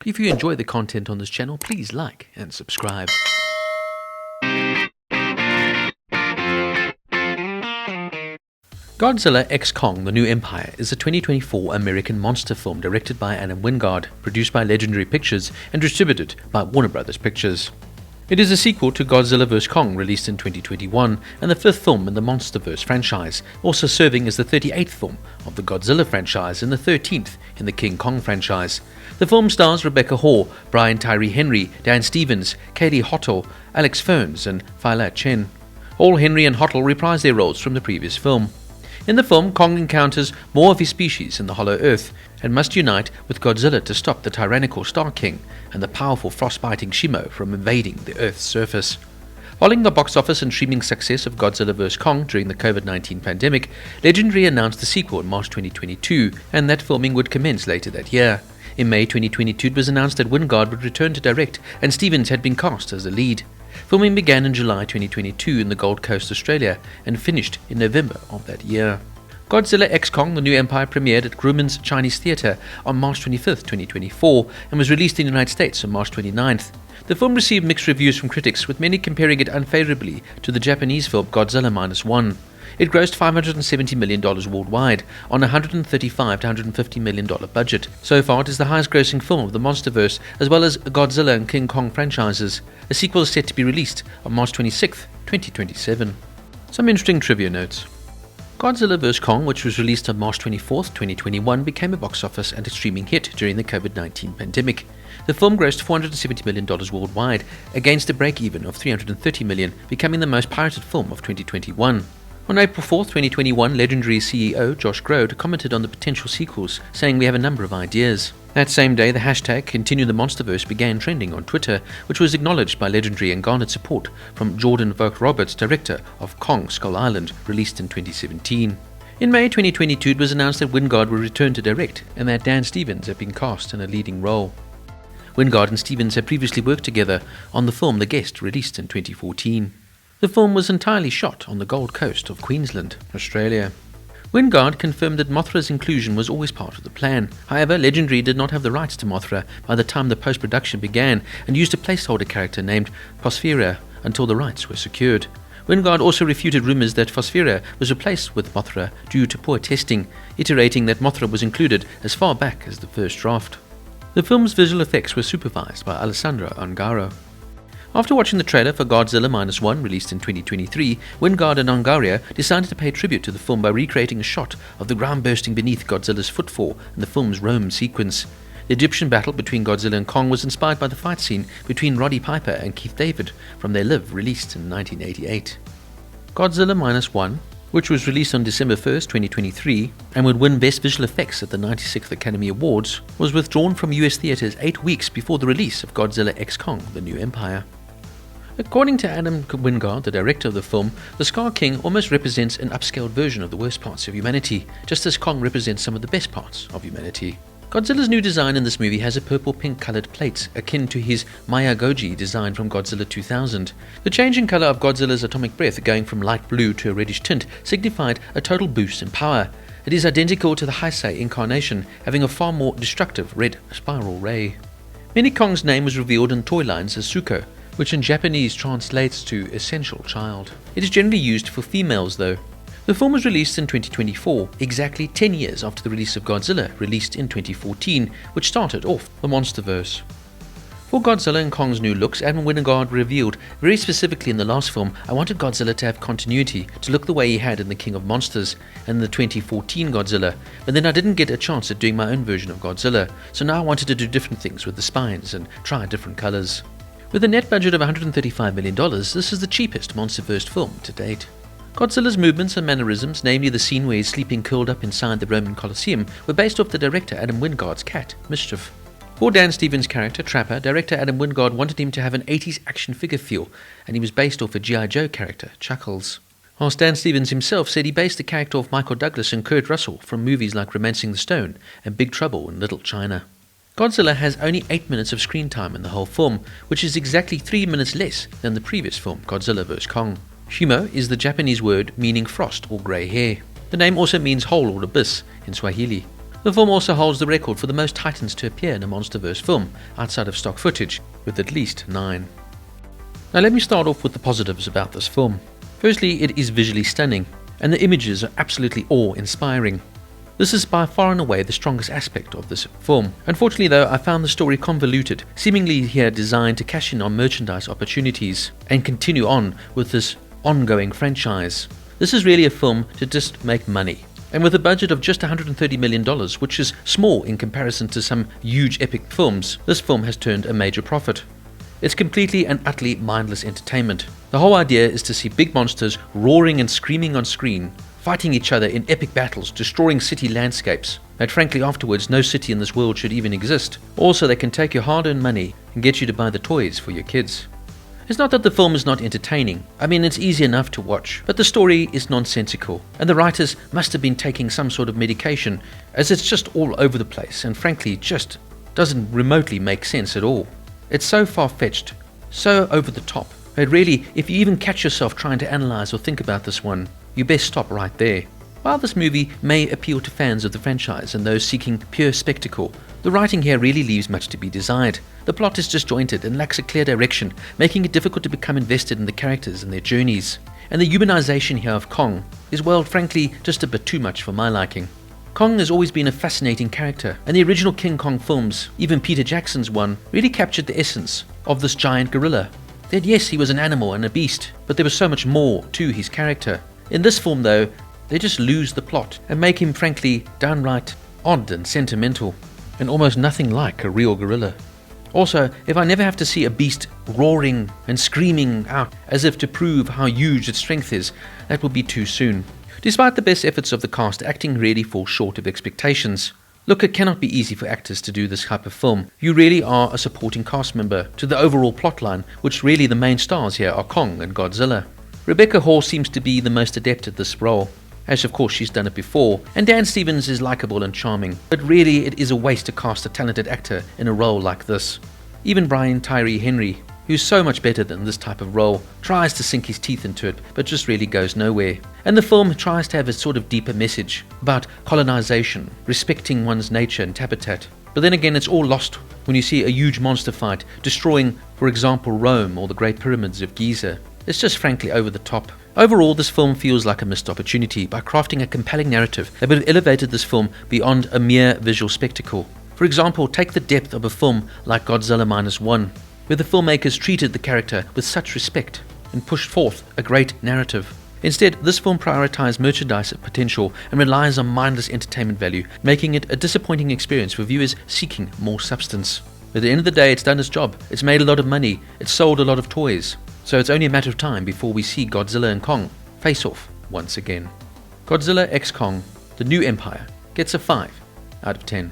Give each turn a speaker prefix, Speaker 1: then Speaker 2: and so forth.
Speaker 1: If you enjoy the content on this channel, please like and subscribe. Godzilla x Kong: The New Empire is a 2024 American monster film directed by Adam Wingard, produced by Legendary Pictures and distributed by Warner Bros. Pictures. It is a sequel to Godzilla vs. Kong, released in 2021, and the fifth film in the Monsterverse franchise, also serving as the 38th film of the Godzilla franchise and the 13th in the King Kong franchise. The film stars Rebecca Hall, Brian Tyree Henry, Dan Stevens, Kaylee Hottle, Alex Ferns, and Fala Chen. All Henry and Hottle reprise their roles from the previous film. In the film, Kong encounters more of his species in the Hollow Earth and must unite with Godzilla to stop the tyrannical Skar King and the powerful frost-biting Shimo from invading the Earth's surface. Following the box office and streaming success of Godzilla vs. Kong during the COVID-19 pandemic, Legendary announced the sequel in March 2022, and that filming would commence later that year. In May 2022, it was announced that Wingard would return to direct, and Stevens had been cast as the lead. Filming began in July 2022 in the Gold Coast, Australia, and finished in November of that year. Godzilla x Kong: The New Empire premiered at Grumman's Chinese Theatre on March 25, 2024, and was released in the United States on March 29th. The film received mixed reviews from critics, with many comparing it unfavorably to the Japanese film Godzilla -1. It grossed $570 million worldwide on a $135 to $150 million budget. So far, it is the highest-grossing film of the Monsterverse, as well as Godzilla and King Kong franchises. A sequel is set to be released on March 26, 2027. Some interesting trivia notes. Godzilla vs. Kong, which was released on March 24, 2021, became a box office and a streaming hit during the COVID-19 pandemic. The film grossed $470 million worldwide, against a break-even of $330 million, becoming the most pirated film of 2021. On April 4, 2021, Legendary CEO Josh Grodd commented on the potential sequels, saying, "We have a number of ideas." That same day, the hashtag #ContinueTheMonsterverse began trending on Twitter, which was acknowledged by Legendary and garnered support from Jordan Vogt-Roberts, director of Kong Skull Island, released in 2017. In May 2022, it was announced that Wingard would return to direct, and that Dan Stevens had been cast in a leading role. Wingard and Stevens had previously worked together on the film The Guest, released in 2014. The film was entirely shot on the Gold Coast of Queensland, Australia. Wingard confirmed that Mothra's inclusion was always part of the plan. However, Legendary did not have the rights to Mothra by the time the post-production began, and used a placeholder character named Phosphera until the rights were secured. Wingard also refuted rumours that Phosphera was replaced with Mothra due to poor testing, iterating that Mothra was included as far back as the first draft. The film's visual effects were supervised by Alessandro Ongaro. After watching the trailer for Godzilla -1, released in 2023, Wingard and Ongaro decided to pay tribute to the film by recreating a shot of the ground bursting beneath Godzilla's footfall in the film's Rome sequence. The Egyptian battle between Godzilla and Kong was inspired by the fight scene between Roddy Piper and Keith David from They Live, released in 1988. Godzilla -1, which was released on December 1st, 2023, and would win Best Visual Effects at the 96th Academy Awards, was withdrawn from US theaters 8 weeks before the release of Godzilla x Kong: The New Empire. According to Adam Wingard, the director of the film, the Skar King almost represents an upscaled version of the worst parts of humanity, just as Kong represents some of the best parts of humanity. Godzilla's new design in this movie has a purple-pink coloured plate, akin to his Maya Goji design from Godzilla 2000. The change in colour of Godzilla's atomic breath, going from light blue to a reddish tint, signified a total boost in power. It is identical to the Heisei incarnation, having a far more destructive red spiral ray. Mini Kong's name was revealed in toy lines as Suko, which in Japanese translates to essential child. It is generally used for females though. The film was released in 2024, exactly 10 years after the release of Godzilla, released in 2014, which started off the Monsterverse. For Godzilla and Kong's new looks, Adam Wingard revealed, very specifically in the last film, "I wanted Godzilla to have continuity, to look the way he had in The King of Monsters and the 2014 Godzilla, but then I didn't get a chance at doing my own version of Godzilla, so now I wanted to do different things with the spines and try different colours." With a net budget of $135 million, this is the cheapest Monsterverse film to date. Godzilla's movements and mannerisms, namely the scene where he's sleeping curled up inside the Roman Colosseum, were based off the director Adam Wingard's cat, Mischief. For Dan Stevens' character, Trapper, director Adam Wingard wanted him to have an 80s action figure feel, and he was based off a G.I. Joe character, Chuckles. Whilst Dan Stevens himself said he based the character off Michael Douglas and Kurt Russell from movies like Romancing the Stone and Big Trouble in Little China. Godzilla has only 8 minutes of screen time in the whole film, which is exactly 3 minutes less than the previous film, Godzilla vs. Kong. Shimo is the Japanese word meaning frost or grey hair. The name also means hole or abyss in Swahili. The film also holds the record for the most Titans to appear in a Monsterverse film, outside of stock footage, with at least 9. Now let me start off with the positives about this film. Firstly, it is visually stunning, and the images are absolutely awe-inspiring. This is by far and away the strongest aspect of this film. Unfortunately though, I found the story convoluted, seemingly here designed to cash in on merchandise opportunities, and continue on with this ongoing franchise. This is really a film to just make money. And with a budget of just $130 million, which is small in comparison to some huge epic films, this film has turned a major profit. It's completely and utterly mindless entertainment. The whole idea is to see big monsters roaring and screaming on screen, fighting each other in epic battles, destroying city landscapes, that frankly afterwards no city in this world should even exist. Also, they can take your hard-earned money and get you to buy the toys for your kids. It's not that the film is not entertaining. I mean, it's easy enough to watch, but the story is nonsensical, and the writers must have been taking some sort of medication, as it's just all over the place, and frankly just doesn't remotely make sense at all. It's so far-fetched, so over the top, that really, if you even catch yourself trying to analyze or think about this one, you best stop right there. While this movie may appeal to fans of the franchise and those seeking pure spectacle, the writing here really leaves much to be desired. The plot is disjointed and lacks a clear direction, making it difficult to become invested in the characters and their journeys. And the humanization here of Kong is, well, frankly, just a bit too much for my liking. Kong has always been a fascinating character, and the original King Kong films, even Peter Jackson's one, really captured the essence of this giant gorilla. That yes, he was an animal and a beast, but there was so much more to his character. In this film though, they just lose the plot and make him frankly downright odd and sentimental, and almost nothing like a real gorilla. Also, if I never have to see a beast roaring and screaming out as if to prove how huge its strength is, that will be too soon. Despite the best efforts of the cast, acting really falls short of expectations. Look, it cannot be easy for actors to do this type of film. You really are a supporting cast member to the overall plotline, which really the main stars here are Kong and Godzilla. Rebecca Hall seems to be the most adept at this role, as of course she's done it before, and Dan Stevens is likable and charming, but really it is a waste to cast a talented actor in a role like this. Even Tyree Henry, who's so much better than this type of role, tries to sink his teeth into it, but just really goes nowhere. And the film tries to have a sort of deeper message about colonization, respecting one's nature and habitat. But then again, it's all lost when you see a huge monster fight destroying, for example, Rome or the Great Pyramids of Giza. It's just frankly over the top. Overall, this film feels like a missed opportunity by crafting a compelling narrative that would have elevated this film beyond a mere visual spectacle. For example, take the depth of a film like Godzilla -1, where the filmmakers treated the character with such respect and pushed forth a great narrative. Instead, this film prioritized merchandise potential and relies on mindless entertainment value, making it a disappointing experience for viewers seeking more substance. At the end of the day, it's done its job. It's made a lot of money. It's sold a lot of toys. So it's only a matter of time before we see Godzilla and Kong face off once again. Godzilla x Kong, The New Empire, gets a 5 out of 10.